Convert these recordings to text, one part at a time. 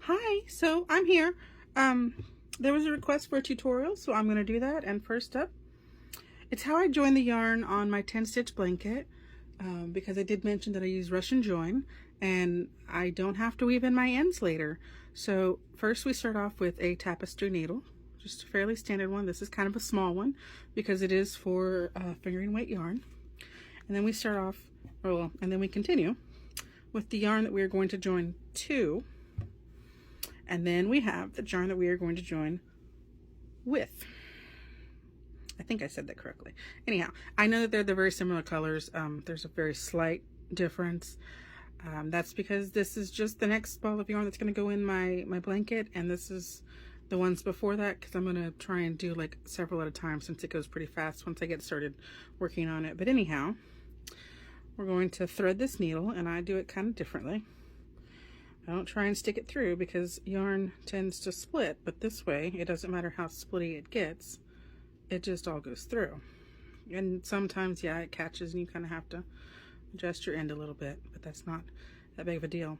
Hi, so I'm here. Um, there was a request for a tutorial, so I'm going to do that. And first up, it's how I join the yarn on my 10 stitch blanket, because I did mention that I use Russian join and I don't have to weave in my ends later. So first we start off with a tapestry needle, just a fairly standard one. This is kind of a small one because it is for fingering weight yarn. And then we start off, and then we continue with the yarn that we are going to join to. And then we have the yarn that we are going to join with. I think I said that correctly. Anyhow, I know that they're very similar colors. There's a very slight difference. That's because this is just the next ball of yarn that's going to go in my blanket, and this is the ones before that because I'm going to try and do like several at a time since it goes pretty fast once I get started working on it. But anyhow, we're going to thread this needle, and I do it kind of differently. I don't try and stick it through because yarn tends to split, but this way it doesn't matter how splitty it gets, it just all goes through. And sometimes, yeah, it catches and you kind of have to adjust your end a little bit, but that's not that big of a deal.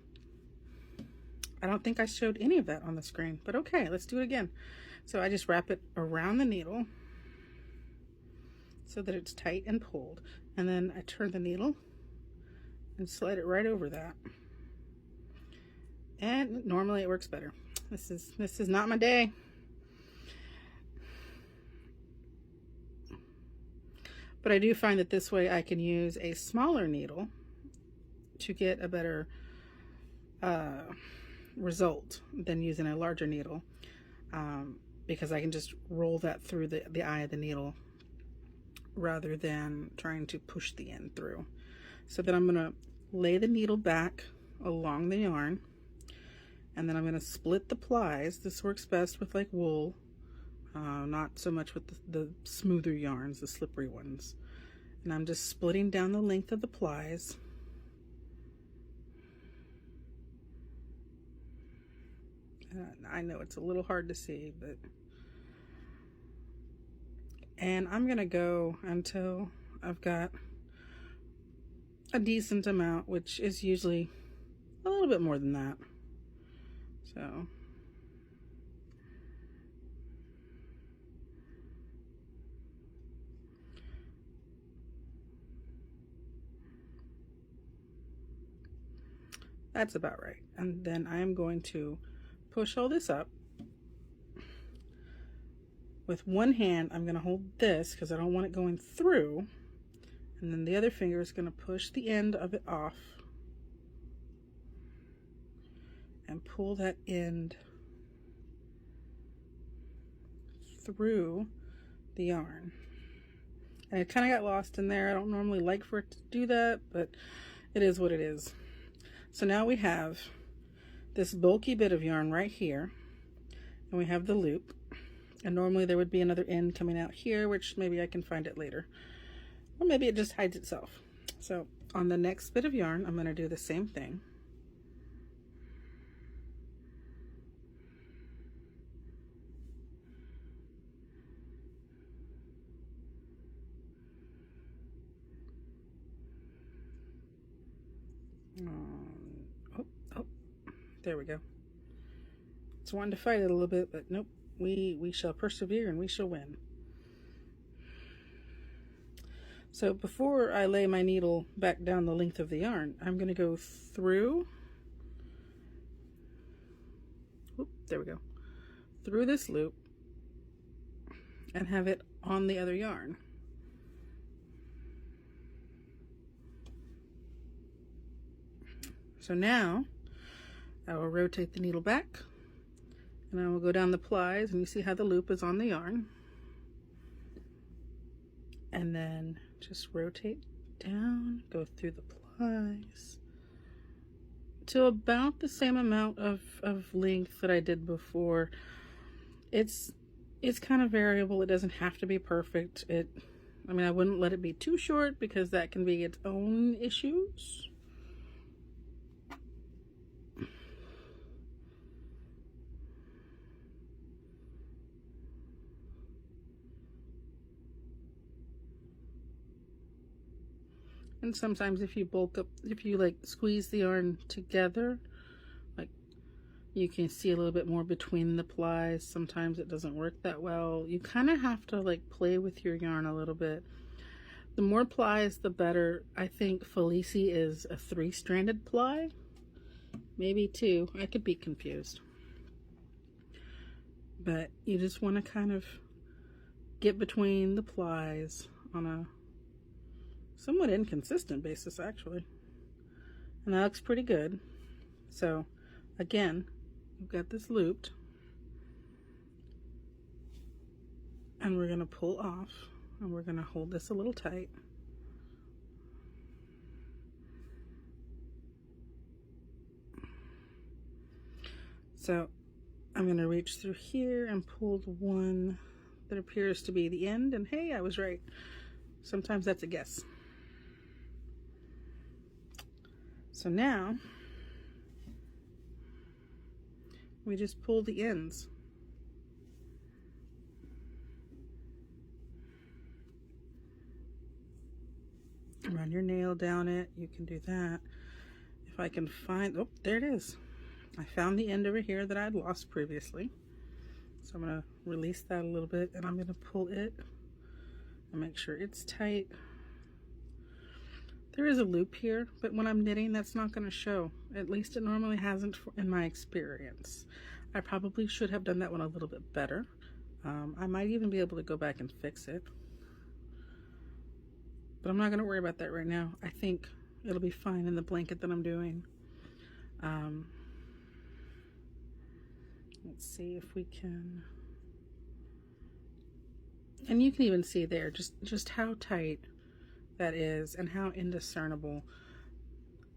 I don't think I showed any of that on the screen, but okay, let's do it again. So I just wrap it around the needle so that it's tight and pulled, and then I turn the needle and slide it right over that. And normally it works better. This is not my day. But I do find that this way I can use a smaller needle to get a better result than using a larger needle, because I can just roll that through the eye of the needle rather than trying to push the end through. So then I'm going to lay the needle back along the yarn, and then I'm going to split the plies. This works best with like wool, not so much with the smoother yarns, the slippery ones. And I'm just splitting down the length of the plies. I know it's a little hard to see, but... And I'm going to go until I've got a decent amount, which is usually a little bit more than that. So... that's about right. And then I'm going to push all this up. With one hand, I'm going to hold this because I don't want it going through. And then the other finger is going to push the end of it off and pull that end through the yarn. And it kind of got lost in there. I don't normally like for it to do that, but it is what it is. So now we have this bulky bit of yarn right here, and we have the loop. And normally there would be another end coming out here, which maybe I can find it later. Or maybe it just hides itself. So on the next bit of yarn, I'm going to do the same thing. Oh, there we go. It's wanting to fight it a little bit, but nope. We shall persevere and we shall win. So before I lay my needle back down the length of the yarn, I'm going to go through, there we go, through this loop and have it on the other yarn. So now I will rotate the needle back, and I will go down the plies, and you see how the loop is on the yarn. And then just rotate down, go through the plies to about the same amount of length that I did before. It's kind of variable. It doesn't have to be perfect. I mean, I wouldn't let it be too short because that can be its own issues. And sometimes if you bulk up, if you like squeeze the yarn together, like You can see a little bit more between the plies. Sometimes it doesn't work that well. You kind of have to like play with your yarn a little bit. The more plies, the better. I think Felici is a 3-stranded ply, maybe 2. I could be confused. But you just want to kind of get between the plies on a somewhat inconsistent basis, actually. And that looks pretty good. So again, we've got this looped, and we're going to pull off, and we're going to hold this a little tight. So I'm going to reach through here and pull the one that appears to be the end, and hey, I was right. Sometimes that's a guess. So now we just pull the ends. Run your nail down it. You can do that. If I can find, oh, there it is. I found the end over here that I'd lost previously. So I'm going to release that a little bit, and I'm going to pull it and make sure it's tight. There is a loop here, but when I'm knitting, that's not going to show. At least it normally hasn't in my experience. I probably should have done that one a little bit better. I might even be able to go back and fix it. But I'm not going to worry about that right now. I think it'll be fine in the blanket that I'm doing. Let's see if we can... And you can even see there just how tight that is and how indiscernible.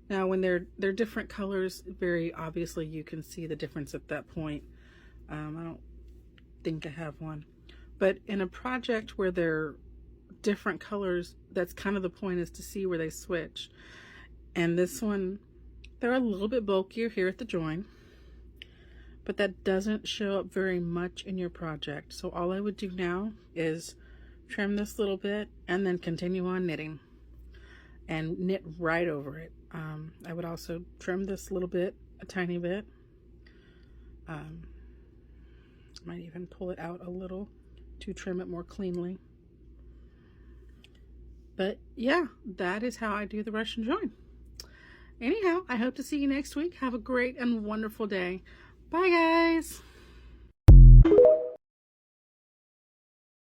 Now when they're different colors, very obviously you can see the difference at that point. I don't think I have one. But in a project where they're different colors, that's kind of the point, is to see where they switch. And this one, they're a little bit bulkier here at the join, but that doesn't show up very much in your project. So all I would do now is trim this little bit and then continue on knitting and knit right over it. I would also trim this little bit, a tiny bit. Might even pull it out a little to trim it more cleanly. But yeah, that is how I do the Russian join. Anyhow, I hope to see you next week. Have a great and wonderful day. Bye, guys.